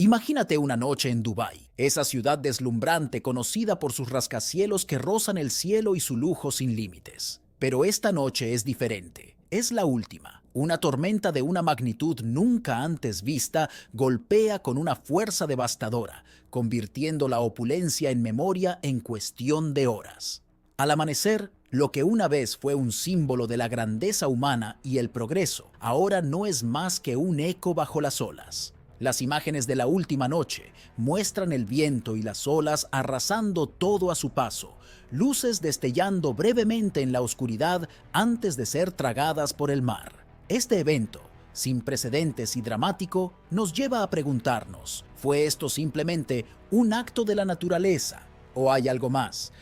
Imagínate una noche en Dubái, esa ciudad deslumbrante conocida por sus rascacielos que rozan el cielo y su lujo sin límites. Pero esta noche es diferente, es la última. Una tormenta de una magnitud nunca antes vista golpea con una fuerza devastadora, convirtiendo la opulencia en memoria en cuestión de horas. Al amanecer, lo que una vez fue un símbolo de la grandeza humana y el progreso, ahora no es más que un eco bajo las olas. Las imágenes de la última noche muestran el viento y las olas arrasando todo a su paso, luces destellando brevemente en la oscuridad antes de ser tragadas por el mar. Este evento, sin precedentes y dramático, nos lleva a preguntarnos, ¿fue esto simplemente un acto de la naturaleza? ¿O hay algo más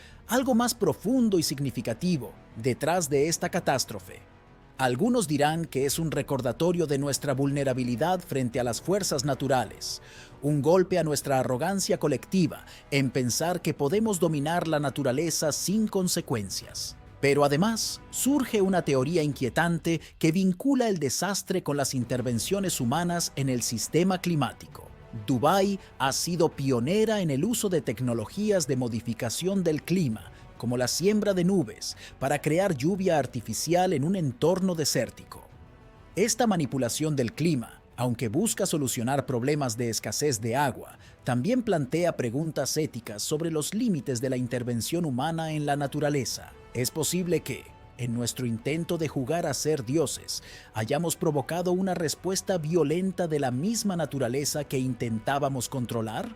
profundo y significativo detrás de esta catástrofe? Algunos dirán que es un recordatorio de nuestra vulnerabilidad frente a las fuerzas naturales, un golpe a nuestra arrogancia colectiva en pensar que podemos dominar la naturaleza sin consecuencias. Pero además, surge una teoría inquietante que vincula el desastre con las intervenciones humanas en el sistema climático. Dubái ha sido pionera en el uso de tecnologías de modificación del clima, como la siembra de nubes, para crear lluvia artificial en un entorno desértico. Esta manipulación del clima, aunque busca solucionar problemas de escasez de agua, también plantea preguntas éticas sobre los límites de la intervención humana en la naturaleza. ¿Es posible que, en nuestro intento de jugar a ser dioses, hayamos provocado una respuesta violenta de la misma naturaleza que intentábamos controlar?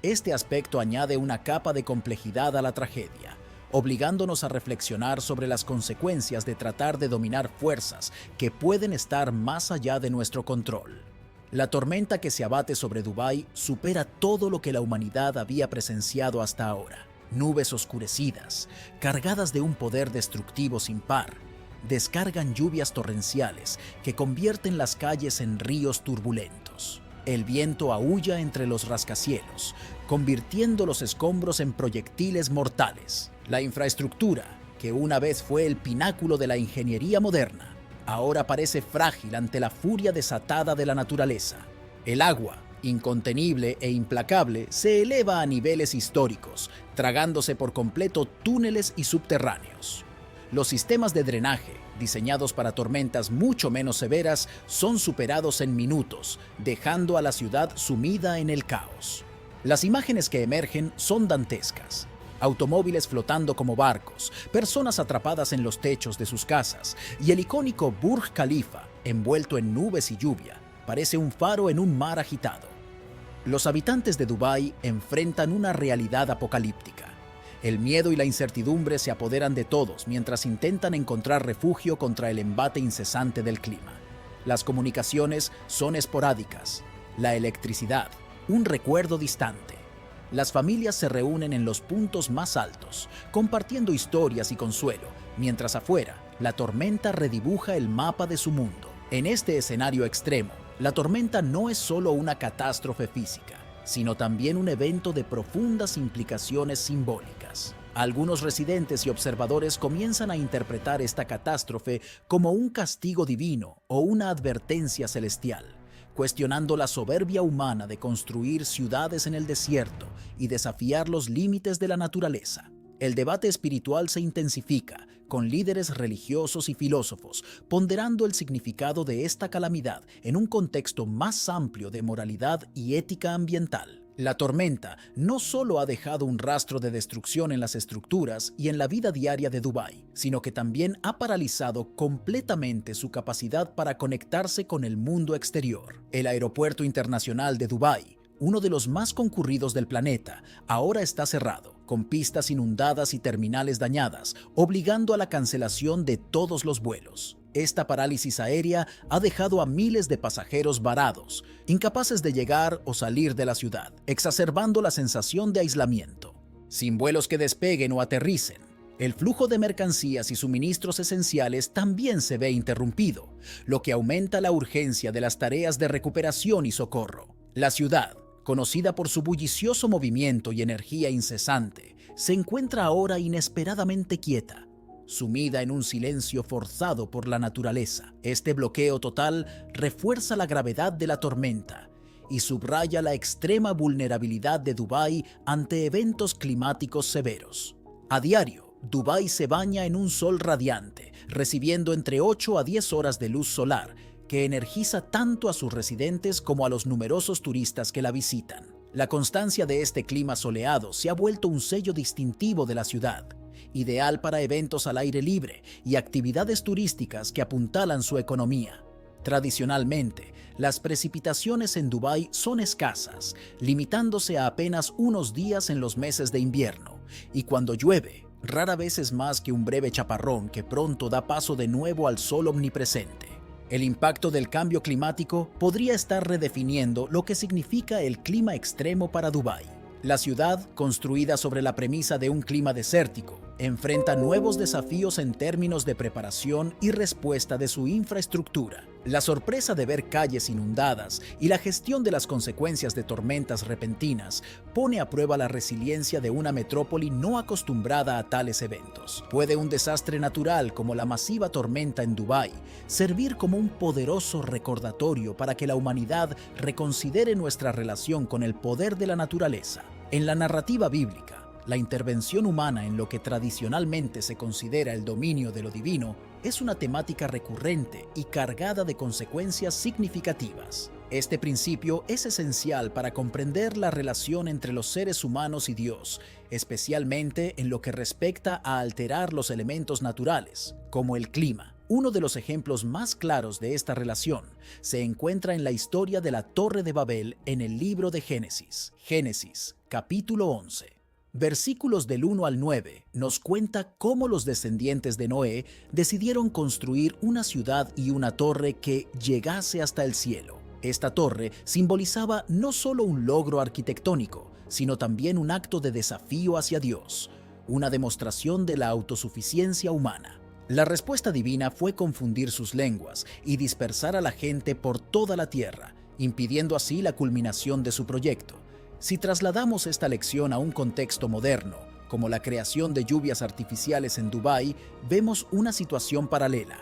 Este aspecto añade una capa de complejidad a la tragedia, obligándonos a reflexionar sobre las consecuencias de tratar de dominar fuerzas que pueden estar más allá de nuestro control. La tormenta que se abate sobre Dubái supera todo lo que la humanidad había presenciado hasta ahora. Nubes oscurecidas, cargadas de un poder destructivo sin par, descargan lluvias torrenciales que convierten las calles en ríos turbulentos. El viento aúlla entre los rascacielos, convirtiendo los escombros en proyectiles mortales. La infraestructura, que una vez fue el pináculo de la ingeniería moderna, ahora parece frágil ante la furia desatada de la naturaleza. El agua, incontenible e implacable, se eleva a niveles históricos, tragándose por completo túneles y subterráneos. Los sistemas de drenaje, diseñados para tormentas mucho menos severas, son superados en minutos, dejando a la ciudad sumida en el caos. Las imágenes que emergen son dantescas. Automóviles flotando como barcos, personas atrapadas en los techos de sus casas, y el icónico Burj Khalifa, envuelto en nubes y lluvia, parece un faro en un mar agitado. Los habitantes de Dubái enfrentan una realidad apocalíptica. El miedo y la incertidumbre se apoderan de todos mientras intentan encontrar refugio contra el embate incesante del clima. Las comunicaciones son esporádicas, la electricidad, un recuerdo distante. Las familias se reúnen en los puntos más altos, compartiendo historias y consuelo, mientras afuera, la tormenta redibuja el mapa de su mundo. En este escenario extremo, la tormenta no es solo una catástrofe física, sino también un evento de profundas implicaciones simbólicas. Algunos residentes y observadores comienzan a interpretar esta catástrofe como un castigo divino o una advertencia celestial, cuestionando la soberbia humana de construir ciudades en el desierto y desafiar los límites de la naturaleza. El debate espiritual se intensifica, con líderes religiosos y filósofos ponderando el significado de esta calamidad en un contexto más amplio de moralidad y ética ambiental. La tormenta no solo ha dejado un rastro de destrucción en las estructuras y en la vida diaria de Dubái, sino que también ha paralizado completamente su capacidad para conectarse con el mundo exterior. El aeropuerto internacional de Dubái, uno de los más concurridos del planeta, ahora está cerrado, con pistas inundadas y terminales dañadas, obligando a la cancelación de todos los vuelos. Esta parálisis aérea ha dejado a miles de pasajeros varados, incapaces de llegar o salir de la ciudad, exacerbando la sensación de aislamiento. Sin vuelos que despeguen o aterricen, el flujo de mercancías y suministros esenciales también se ve interrumpido, lo que aumenta la urgencia de las tareas de recuperación y socorro. La ciudad, conocida por su bullicioso movimiento y energía incesante, se encuentra ahora inesperadamente quieta, sumida en un silencio forzado por la naturaleza. Este bloqueo total refuerza la gravedad de la tormenta y subraya la extrema vulnerabilidad de Dubái ante eventos climáticos severos. A diario, Dubái se baña en un sol radiante, recibiendo entre 8 a 10 horas de luz solar, que energiza tanto a sus residentes como a los numerosos turistas que la visitan. La constancia de este clima soleado se ha vuelto un sello distintivo de la ciudad, ideal para eventos al aire libre y actividades turísticas que apuntalan su economía. Tradicionalmente, las precipitaciones en Dubái son escasas, limitándose a apenas unos días en los meses de invierno, y cuando llueve, rara vez es más que un breve chaparrón que pronto da paso de nuevo al sol omnipresente. El impacto del cambio climático podría estar redefiniendo lo que significa el clima extremo para Dubái. La ciudad, construida sobre la premisa de un clima desértico, enfrenta nuevos desafíos en términos de preparación y respuesta de su infraestructura. La sorpresa de ver calles inundadas y la gestión de las consecuencias de tormentas repentinas pone a prueba la resiliencia de una metrópoli no acostumbrada a tales eventos. ¿Puede un desastre natural como la masiva tormenta en Dubái servir como un poderoso recordatorio para que la humanidad reconsidere nuestra relación con el poder de la naturaleza? En la narrativa bíblica, la intervención humana en lo que tradicionalmente se considera el dominio de lo divino es una temática recurrente y cargada de consecuencias significativas. Este principio es esencial para comprender la relación entre los seres humanos y Dios, especialmente en lo que respecta a alterar los elementos naturales, como el clima. Uno de los ejemplos más claros de esta relación se encuentra en la historia de la Torre de Babel en el libro de Génesis. Génesis, capítulo 11. Versículos del 1 al 9 nos cuenta cómo los descendientes de Noé decidieron construir una ciudad y una torre que llegase hasta el cielo. Esta torre simbolizaba no solo un logro arquitectónico, sino también un acto de desafío hacia Dios, una demostración de la autosuficiencia humana. La respuesta divina fue confundir sus lenguas y dispersar a la gente por toda la tierra, impidiendo así la culminación de su proyecto. Si trasladamos esta lección a un contexto moderno, como la creación de lluvias artificiales en Dubái, vemos una situación paralela.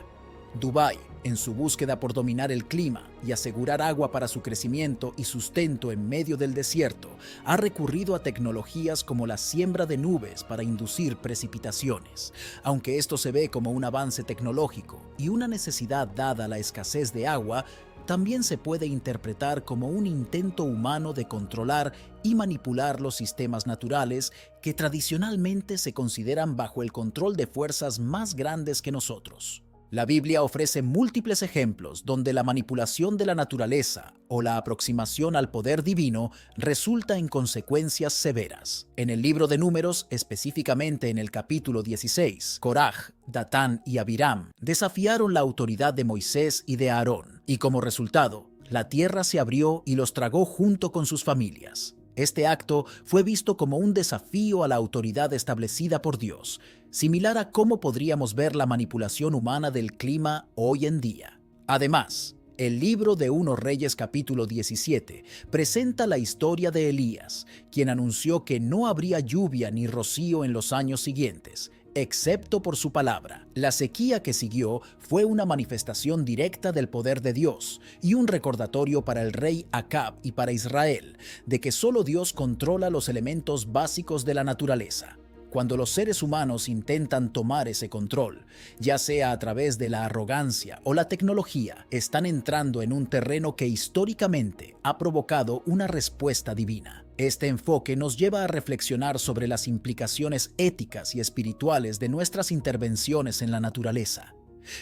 Dubái, en su búsqueda por dominar el clima y asegurar agua para su crecimiento y sustento en medio del desierto, ha recurrido a tecnologías como la siembra de nubes para inducir precipitaciones. Aunque esto se ve como un avance tecnológico y una necesidad dada la escasez de agua, también se puede interpretar como un intento humano de controlar y manipular los sistemas naturales que tradicionalmente se consideran bajo el control de fuerzas más grandes que nosotros. La Biblia ofrece múltiples ejemplos donde la manipulación de la naturaleza o la aproximación al poder divino resulta en consecuencias severas. En el libro de Números, específicamente en el capítulo 16, Coraj, Datán y Abiram desafiaron la autoridad de Moisés y de Aarón, y como resultado, la tierra se abrió y los tragó junto con sus familias. Este acto fue visto como un desafío a la autoridad establecida por Dios, similar a cómo podríamos ver la manipulación humana del clima hoy en día. Además, el libro de 1 Reyes capítulo 17 presenta la historia de Elías, quien anunció que no habría lluvia ni rocío en los años siguientes, excepto por su palabra. La sequía que siguió fue una manifestación directa del poder de Dios y un recordatorio para el rey Acab y para Israel de que solo Dios controla los elementos básicos de la naturaleza. Cuando los seres humanos intentan tomar ese control, ya sea a través de la arrogancia o la tecnología, están entrando en un terreno que históricamente ha provocado una respuesta divina. Este enfoque nos lleva a reflexionar sobre las implicaciones éticas y espirituales de nuestras intervenciones en la naturaleza.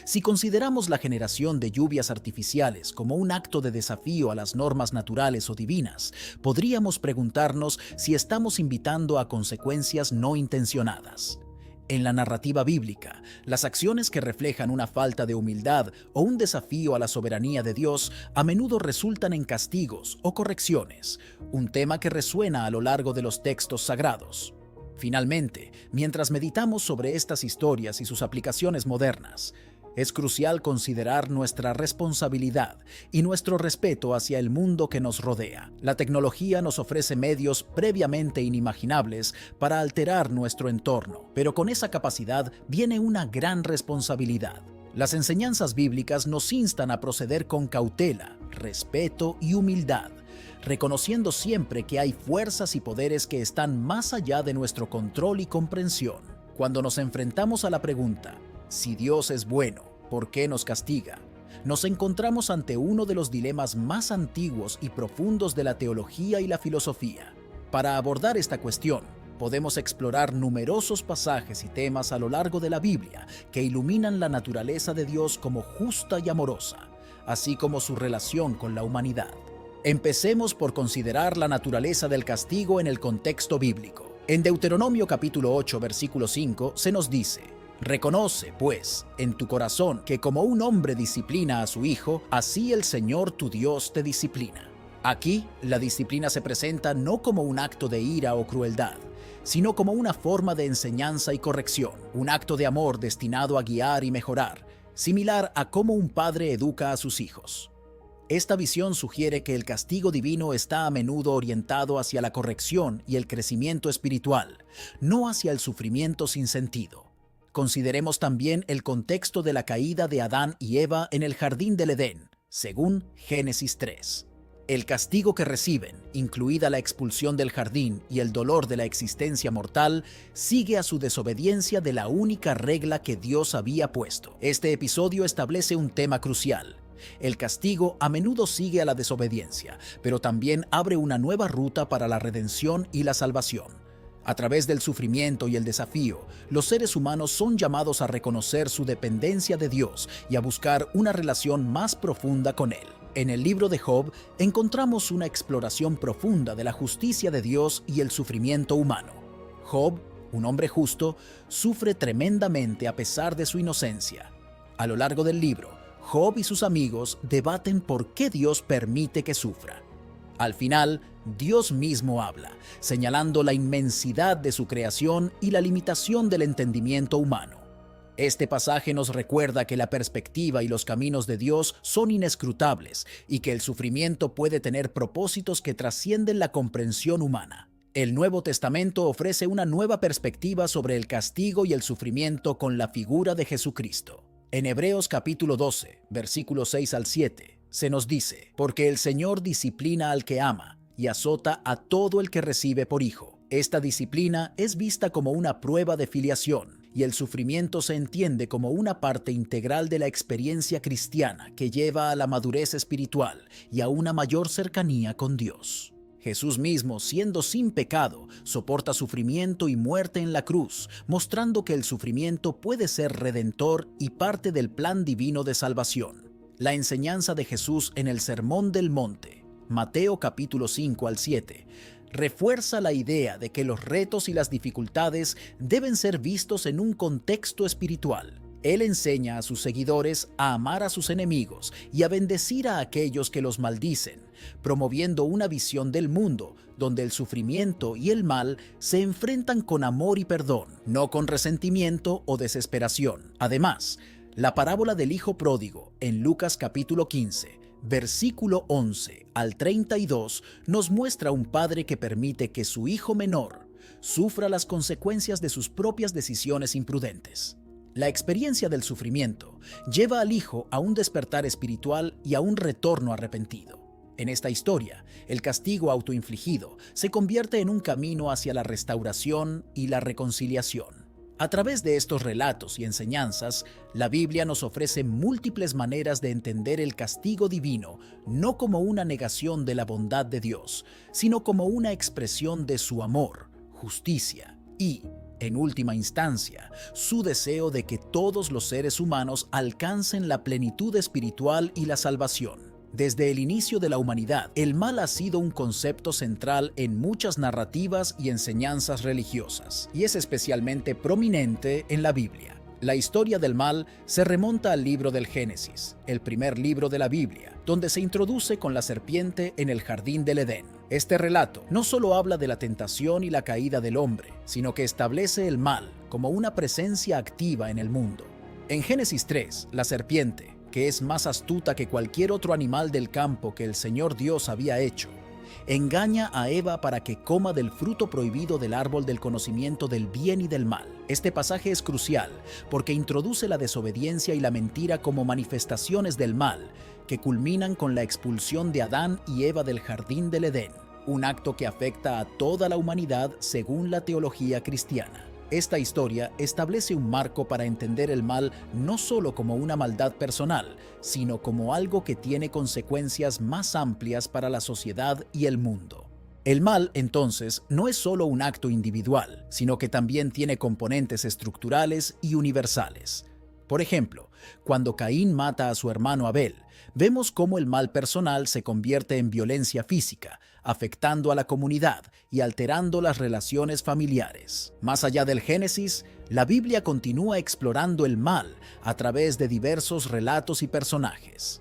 Si consideramos la generación de lluvias artificiales como un acto de desafío a las normas naturales o divinas, podríamos preguntarnos si estamos invitando a consecuencias no intencionadas. En la narrativa bíblica, las acciones que reflejan una falta de humildad o un desafío a la soberanía de Dios a menudo resultan en castigos o correcciones, un tema que resuena a lo largo de los textos sagrados. Finalmente, mientras meditamos sobre estas historias y sus aplicaciones modernas, es crucial considerar nuestra responsabilidad y nuestro respeto hacia el mundo que nos rodea. La tecnología nos ofrece medios previamente inimaginables para alterar nuestro entorno, pero con esa capacidad viene una gran responsabilidad. Las enseñanzas bíblicas nos instan a proceder con cautela, respeto y humildad, reconociendo siempre que hay fuerzas y poderes que están más allá de nuestro control y comprensión. Cuando nos enfrentamos a la pregunta, si Dios es bueno, ¿por qué nos castiga?, nos encontramos ante uno de los dilemas más antiguos y profundos de la teología y la filosofía. Para abordar esta cuestión, podemos explorar numerosos pasajes y temas a lo largo de la Biblia que iluminan la naturaleza de Dios como justa y amorosa, así como su relación con la humanidad. Empecemos por considerar la naturaleza del castigo en el contexto bíblico. En Deuteronomio capítulo 8, versículo 5, se nos dice: «Reconoce, pues, en tu corazón que como un hombre disciplina a su hijo, así el Señor tu Dios te disciplina». Aquí, la disciplina se presenta no como un acto de ira o crueldad, sino como una forma de enseñanza y corrección, un acto de amor destinado a guiar y mejorar, similar a cómo un padre educa a sus hijos. Esta visión sugiere que el castigo divino está a menudo orientado hacia la corrección y el crecimiento espiritual, no hacia el sufrimiento sin sentido. Consideremos también el contexto de la caída de Adán y Eva en el jardín del Edén, según Génesis 3. El castigo que reciben, incluida la expulsión del jardín y el dolor de la existencia mortal, sigue a su desobediencia de la única regla que Dios había puesto. Este episodio establece un tema crucial. El castigo a menudo sigue a la desobediencia, pero también abre una nueva ruta para la redención y la salvación. A través del sufrimiento y el desafío, los seres humanos son llamados a reconocer su dependencia de Dios y a buscar una relación más profunda con Él. En el libro de Job encontramos una exploración profunda de la justicia de Dios y el sufrimiento humano. Job, un hombre justo, sufre tremendamente a pesar de su inocencia. A lo largo del libro, Job y sus amigos debaten por qué Dios permite que sufra. Al final, Dios mismo habla, señalando la inmensidad de su creación y la limitación del entendimiento humano. Este pasaje nos recuerda que la perspectiva y los caminos de Dios son inescrutables y que el sufrimiento puede tener propósitos que trascienden la comprensión humana. El Nuevo Testamento ofrece una nueva perspectiva sobre el castigo y el sufrimiento con la figura de Jesucristo. En Hebreos capítulo 12, versículos 6 al 7, se nos dice: «Porque el Señor disciplina al que ama y azota a todo el que recibe por hijo». Esta disciplina es vista como una prueba de filiación, y el sufrimiento se entiende como una parte integral de la experiencia cristiana que lleva a la madurez espiritual y a una mayor cercanía con Dios. Jesús mismo, siendo sin pecado, soporta sufrimiento y muerte en la cruz, mostrando que el sufrimiento puede ser redentor y parte del plan divino de salvación. La enseñanza de Jesús en el Sermón del Monte, Mateo capítulo 5 al 7, refuerza la idea de que los retos y las dificultades deben ser vistos en un contexto espiritual. Él enseña a sus seguidores a amar a sus enemigos y a bendecir a aquellos que los maldicen, promoviendo una visión del mundo donde el sufrimiento y el mal se enfrentan con amor y perdón, no con resentimiento o desesperación. Además, la parábola del hijo pródigo en Lucas capítulo 15, versículo 11 al 32, nos muestra un padre que permite que su hijo menor sufra las consecuencias de sus propias decisiones imprudentes. La experiencia del sufrimiento lleva al hijo a un despertar espiritual y a un retorno arrepentido. En esta historia, el castigo autoinfligido se convierte en un camino hacia la restauración y la reconciliación. A través de estos relatos y enseñanzas, la Biblia nos ofrece múltiples maneras de entender el castigo divino, no como una negación de la bondad de Dios, sino como una expresión de su amor, justicia y, en última instancia, su deseo de que todos los seres humanos alcancen la plenitud espiritual y la salvación. Desde el inicio de la humanidad, el mal ha sido un concepto central en muchas narrativas y enseñanzas religiosas, y es especialmente prominente en la Biblia. La historia del mal se remonta al libro del Génesis, el primer libro de la Biblia, donde se introduce con la serpiente en el jardín del Edén. Este relato no solo habla de la tentación y la caída del hombre, sino que establece el mal como una presencia activa en el mundo. En Génesis 3, la serpiente, que es más astuta que cualquier otro animal del campo que el Señor Dios había hecho, engaña a Eva para que coma del fruto prohibido del árbol del conocimiento del bien y del mal. Este pasaje es crucial porque introduce la desobediencia y la mentira como manifestaciones del mal, que culminan con la expulsión de Adán y Eva del jardín del Edén, un acto que afecta a toda la humanidad según la teología cristiana. Esta historia establece un marco para entender el mal no solo como una maldad personal, sino como algo que tiene consecuencias más amplias para la sociedad y el mundo. El mal, entonces, no es solo un acto individual, sino que también tiene componentes estructurales y universales. Por ejemplo, cuando Caín mata a su hermano Abel, vemos cómo el mal personal se convierte en violencia física, afectando a la comunidad y alterando las relaciones familiares. Más allá del Génesis, la Biblia continúa explorando el mal a través de diversos relatos y personajes.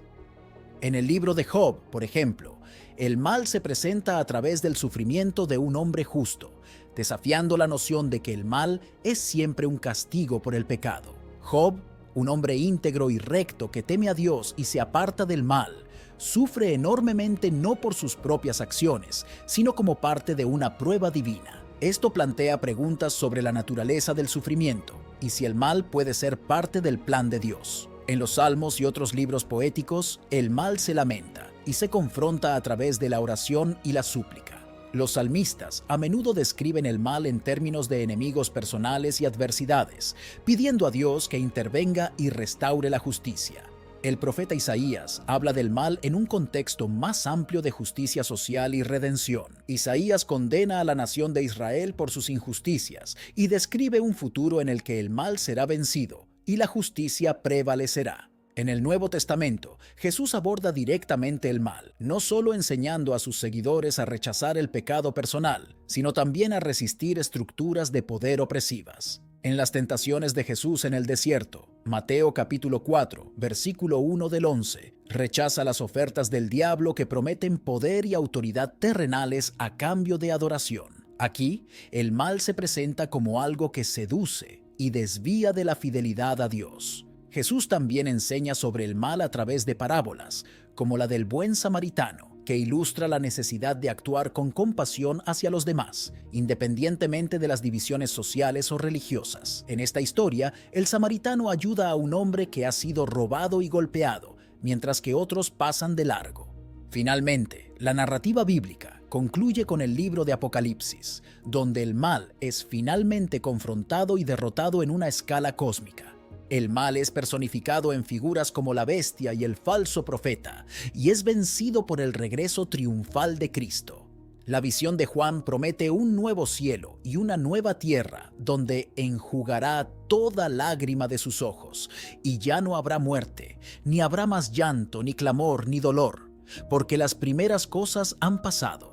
En el libro de Job, por ejemplo, el mal se presenta a través del sufrimiento de un hombre justo, desafiando la noción de que el mal es siempre un castigo por el pecado. Job, un hombre íntegro y recto que teme a Dios y se aparta del mal, sufre enormemente no por sus propias acciones, sino como parte de una prueba divina. Esto plantea preguntas sobre la naturaleza del sufrimiento y si el mal puede ser parte del plan de Dios. En los Salmos y otros libros poéticos, el mal se lamenta y se confronta a través de la oración y la súplica. Los salmistas a menudo describen el mal en términos de enemigos personales y adversidades, pidiendo a Dios que intervenga y restaure la justicia. El profeta Isaías habla del mal en un contexto más amplio de justicia social y redención. Isaías condena a la nación de Israel por sus injusticias y describe un futuro en el que el mal será vencido y la justicia prevalecerá. En el Nuevo Testamento, Jesús aborda directamente el mal, no solo enseñando a sus seguidores a rechazar el pecado personal, sino también a resistir estructuras de poder opresivas. En las tentaciones de Jesús en el desierto, Mateo capítulo 4, versículo 1 del 11, rechaza las ofertas del diablo que prometen poder y autoridad terrenales a cambio de adoración. Aquí, el mal se presenta como algo que seduce y desvía de la fidelidad a Dios. Jesús también enseña sobre el mal a través de parábolas, como la del buen samaritano, que ilustra la necesidad de actuar con compasión hacia los demás, independientemente de las divisiones sociales o religiosas. En esta historia, el samaritano ayuda a un hombre que ha sido robado y golpeado, mientras que otros pasan de largo. Finalmente, la narrativa bíblica concluye con el libro de Apocalipsis, donde el mal es finalmente confrontado y derrotado en una escala cósmica. El mal es personificado en figuras como la bestia y el falso profeta, y es vencido por el regreso triunfal de Cristo. La visión de Juan promete un nuevo cielo y una nueva tierra, donde enjugará toda lágrima de sus ojos, y ya no habrá muerte, ni habrá más llanto, ni clamor, ni dolor, porque las primeras cosas han pasado.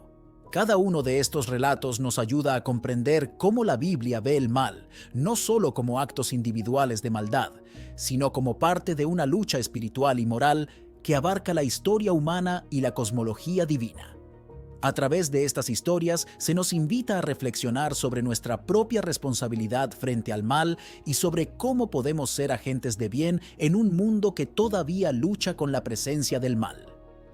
Cada uno de estos relatos nos ayuda a comprender cómo la Biblia ve el mal, no solo como actos individuales de maldad, sino como parte de una lucha espiritual y moral que abarca la historia humana y la cosmología divina. A través de estas historias se nos invita a reflexionar sobre nuestra propia responsabilidad frente al mal y sobre cómo podemos ser agentes de bien en un mundo que todavía lucha con la presencia del mal.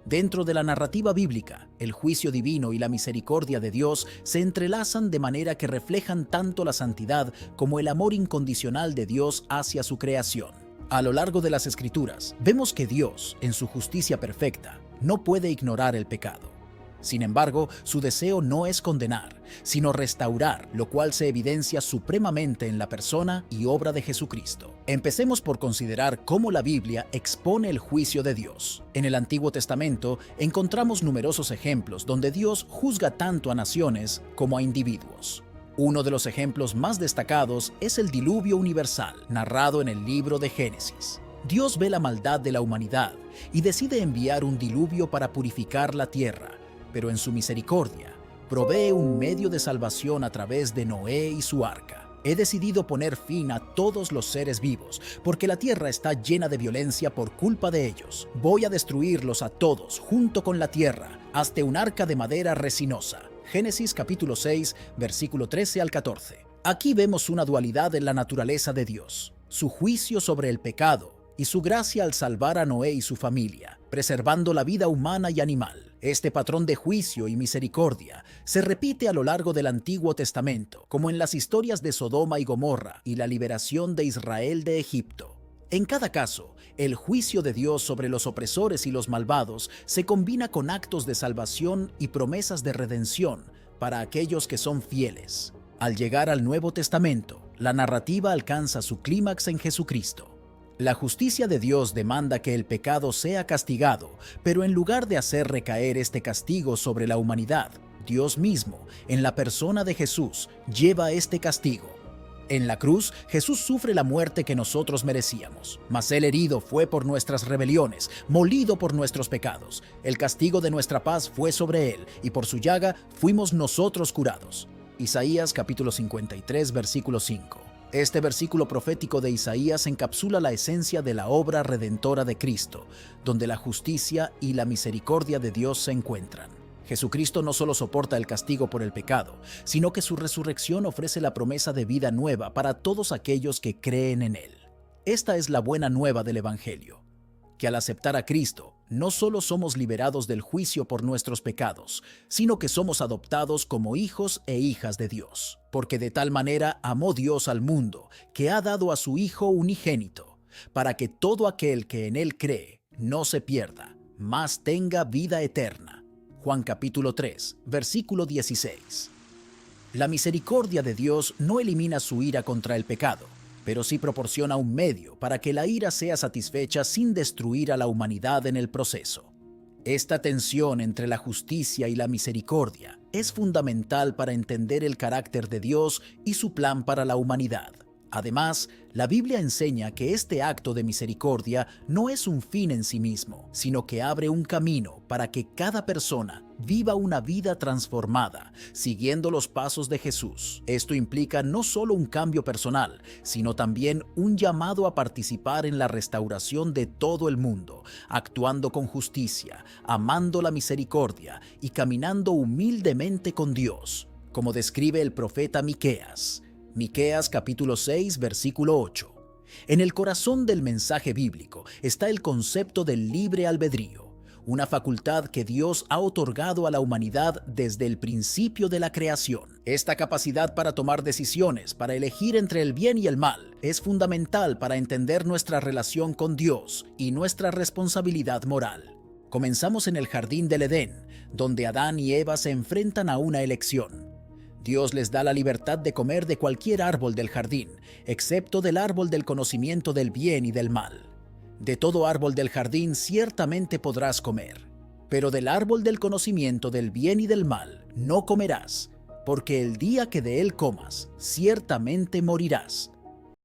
Dentro de la narrativa bíblica, el juicio divino y la misericordia de Dios se entrelazan de manera que reflejan tanto la santidad como el amor incondicional de Dios hacia su creación. A lo largo de las Escrituras, vemos que Dios, en su justicia perfecta, no puede ignorar el pecado. Sin embargo, su deseo no es condenar, sino restaurar, lo cual se evidencia supremamente en la persona y obra de Jesucristo. Empecemos por considerar cómo la Biblia expone el juicio de Dios. En el Antiguo Testamento encontramos numerosos ejemplos donde Dios juzga tanto a naciones como a individuos. Uno de los ejemplos más destacados es el diluvio universal, narrado en el libro de Génesis. Dios ve la maldad de la humanidad y decide enviar un diluvio para purificar la tierra, pero en su misericordia, provee un medio de salvación a través de Noé y su arca. He decidido poner fin a todos los seres vivos, porque la tierra está llena de violencia por culpa de ellos. Voy a destruirlos a todos, junto con la tierra, hasta un arca de madera resinosa. Génesis capítulo 6, versículo 13 al 14. Aquí vemos una dualidad en la naturaleza de Dios, su juicio sobre el pecado y su gracia al salvar a Noé y su familia, preservando la vida humana y animal. Este patrón de juicio y misericordia se repite a lo largo del Antiguo Testamento, como en las historias de Sodoma y Gomorra y la liberación de Israel de Egipto. En cada caso, el juicio de Dios sobre los opresores y los malvados se combina con actos de salvación y promesas de redención para aquellos que son fieles. Al llegar al Nuevo Testamento, la narrativa alcanza su clímax en Jesucristo. La justicia de Dios demanda que el pecado sea castigado, pero en lugar de hacer recaer este castigo sobre la humanidad, Dios mismo, en la persona de Jesús, lleva este castigo. En la cruz, Jesús sufre la muerte que nosotros merecíamos, mas Él herido fue por nuestras rebeliones, molido por nuestros pecados. El castigo de nuestra paz fue sobre Él, y por su llaga fuimos nosotros curados. Isaías capítulo 53, versículo 5. Este versículo profético de Isaías encapsula la esencia de la obra redentora de Cristo, donde la justicia y la misericordia de Dios se encuentran. Jesucristo no solo soporta el castigo por el pecado, sino que su resurrección ofrece la promesa de vida nueva para todos aquellos que creen en Él. Esta es la buena nueva del Evangelio, que al aceptar a Cristo, no solo somos liberados del juicio por nuestros pecados, sino que somos adoptados como hijos e hijas de Dios, porque de tal manera amó Dios al mundo, que ha dado a su Hijo unigénito, para que todo aquel que en Él cree no se pierda, mas tenga vida eterna. Juan capítulo 3, versículo 16. La misericordia de Dios no elimina su ira contra el pecado, pero sí proporciona un medio para que la ira sea satisfecha sin destruir a la humanidad en el proceso. Esta tensión entre la justicia y la misericordia es fundamental para entender el carácter de Dios y su plan para la humanidad. Además, la Biblia enseña que este acto de misericordia no es un fin en sí mismo, sino que abre un camino para que cada persona viva una vida transformada, siguiendo los pasos de Jesús. Esto implica no solo un cambio personal, sino también un llamado a participar en la restauración de todo el mundo, actuando con justicia, amando la misericordia y caminando humildemente con Dios, como describe el profeta Miqueas. Miqueas capítulo 6, versículo 8. En el corazón del mensaje bíblico está el concepto del libre albedrío, una facultad que Dios ha otorgado a la humanidad desde el principio de la creación. Esta capacidad para tomar decisiones, para elegir entre el bien y el mal, es fundamental para entender nuestra relación con Dios y nuestra responsabilidad moral. Comenzamos en el jardín del Edén, donde Adán y Eva se enfrentan a una elección. Dios les da la libertad de comer de cualquier árbol del jardín, excepto del árbol del conocimiento del bien y del mal. De todo árbol del jardín ciertamente podrás comer, pero del árbol del conocimiento del bien y del mal no comerás, porque el día que de él comas, ciertamente morirás.